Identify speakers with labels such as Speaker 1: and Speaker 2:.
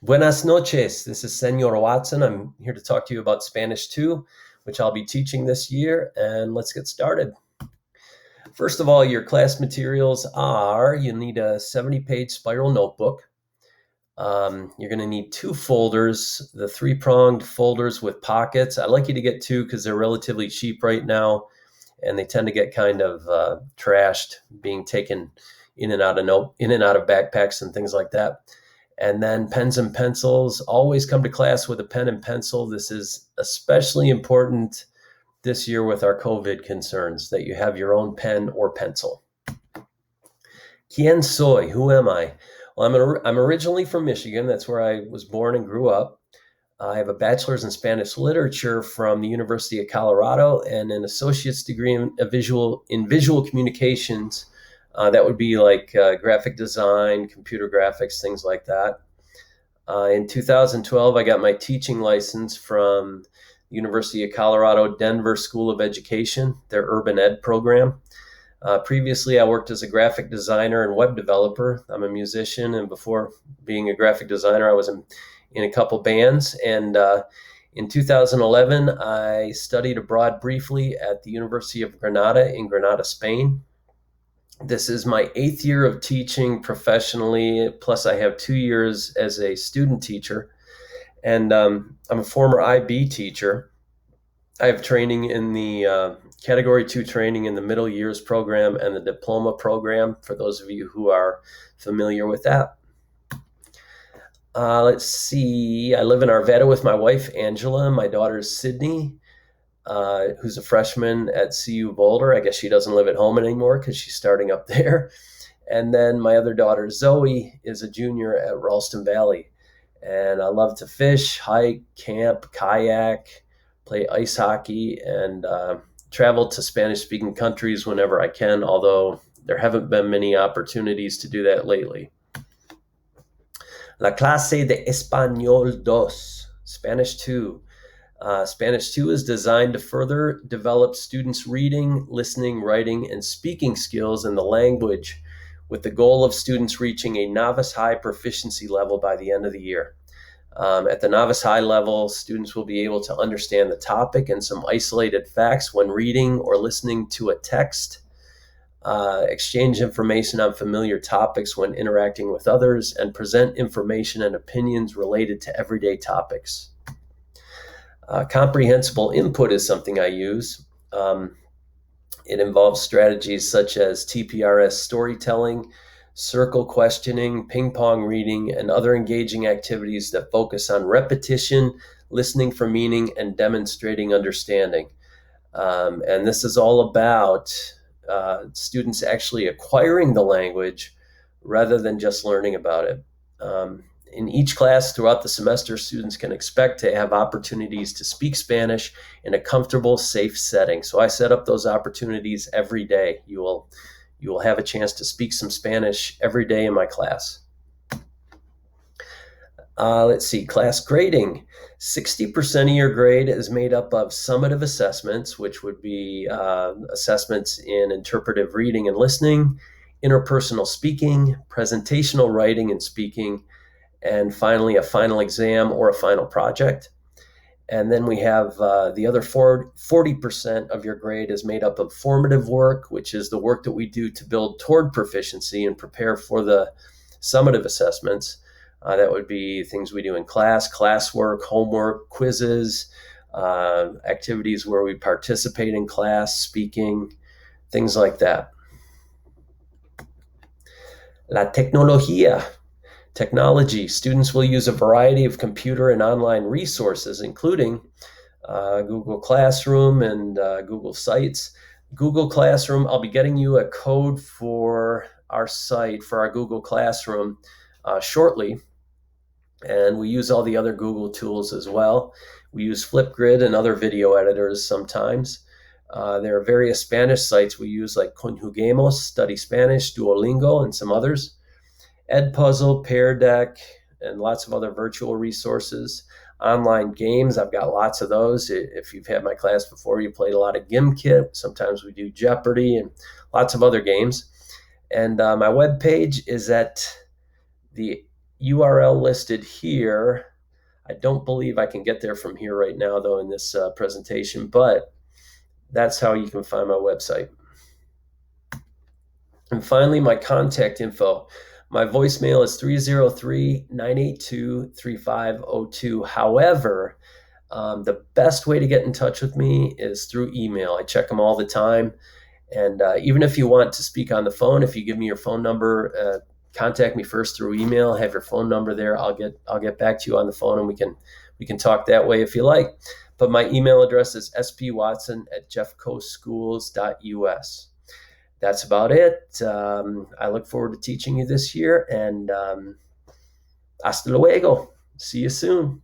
Speaker 1: Buenas noches. This is Senor Watson. I'm here to talk to you about Spanish 2, which I'll be teaching this year. And let's get started. First of all, your class materials are you need a 70-page spiral notebook. You're going to need two folders, the three-pronged folders with pockets. I'd like you to get two because they're relatively cheap right now, and they tend to get kind of trashed, being taken in and out of backpacks and things like that. And then pens and pencils. Always come to class with a pen and pencil. This is especially important this year with our COVID concerns, that you have your own pen or pencil. ¿Quién soy? Who am I? Well, I'm originally from Michigan. That's where I was born and grew up. I have a bachelor's in Spanish literature from the University of Colorado and an associate's degree in visual communications. That would be like graphic design, computer graphics, things like that. In 2012, I got my teaching license from the University of Colorado Denver School of Education, their Urban Ed program. Previously, I worked as a graphic designer and web developer. I'm a musician, and before being a graphic designer, I was in a couple bands. And in 2011, I studied abroad briefly at the University of Granada in Granada, Spain. This is my 8th year of teaching professionally, plus I have 2 years as a student teacher. And I'm a former IB teacher. I have training in the Category 2 training in the middle years program and the diploma program, for those of you who are familiar with that. Let's see. I live in Arvada with my wife, Angela, and my daughter, Sydney, who's a freshman at CU Boulder. I guess she doesn't live at home anymore because she's starting up there. And then my other daughter, Zoe, is a junior at Ralston Valley. And I love to fish, hike, camp, kayak, play ice hockey, and travel to Spanish-speaking countries whenever I can, although there haven't been many opportunities to do that lately. La clase de Español 2, Spanish 2. Spanish 2 is designed to further develop students' reading, listening, writing, and speaking skills in the language, with the goal of students reaching a novice high proficiency level by the end of the year. At the novice high level, students will be able to understand the topic and some isolated facts when reading or listening to a text, exchange information on familiar topics when interacting with others, and present information and opinions related to everyday topics. Comprehensible input is something I use. It involves strategies such as TPRS storytelling, circle questioning, ping pong reading, and other engaging activities that focus on repetition, listening for meaning, and demonstrating understanding. And this is all about students actually acquiring the language rather than just learning about it. In each class throughout the semester, students can expect to have opportunities to speak Spanish in a comfortable, safe setting. So I set up those opportunities every day. You will have a chance to speak some Spanish every day in my class. Let's see, class grading. 60% of your grade is made up of summative assessments, which would be assessments in interpretive reading and listening, interpersonal speaking, presentational writing and speaking, and finally a final exam or a final project. And then we have the other 40% of your grade is made up of formative work, which is the work that we do to build toward proficiency and prepare for the summative assessments. That would be things we do in class, classwork, homework, quizzes, activities where we participate in class, speaking, things like that. La tecnología. Technology. Students will use a variety of computer and online resources, including Google Classroom and Google Sites. Google Classroom, I'll be getting you a code for our site, for our Google Classroom shortly. And we use all the other Google tools as well. We use Flipgrid and other video editors sometimes. There are various Spanish sites we use like Conjuguemos, Study Spanish, Duolingo, and some others. Edpuzzle, Pear Deck, and lots of other virtual resources. Online games, I've got lots of those. If you've had my class before, you played a lot of Gimkit. Sometimes we do Jeopardy and lots of other games. And my webpage is at the URL listed here. I don't believe I can get there from here right now, though, in this presentation, but that's how you can find my website. And finally, my contact info. My voicemail is 303-982-3502. However, the best way to get in touch with me is through email. I check them all the time. And even if you want to speak on the phone, if you give me your phone number, contact me first through email. Have your phone number there. I'll get back to you on the phone, and we can talk that way if you like. But my email address is spwatson@jeffcoschools.us. That's about it. I look forward to teaching you this year, and hasta luego. See you soon.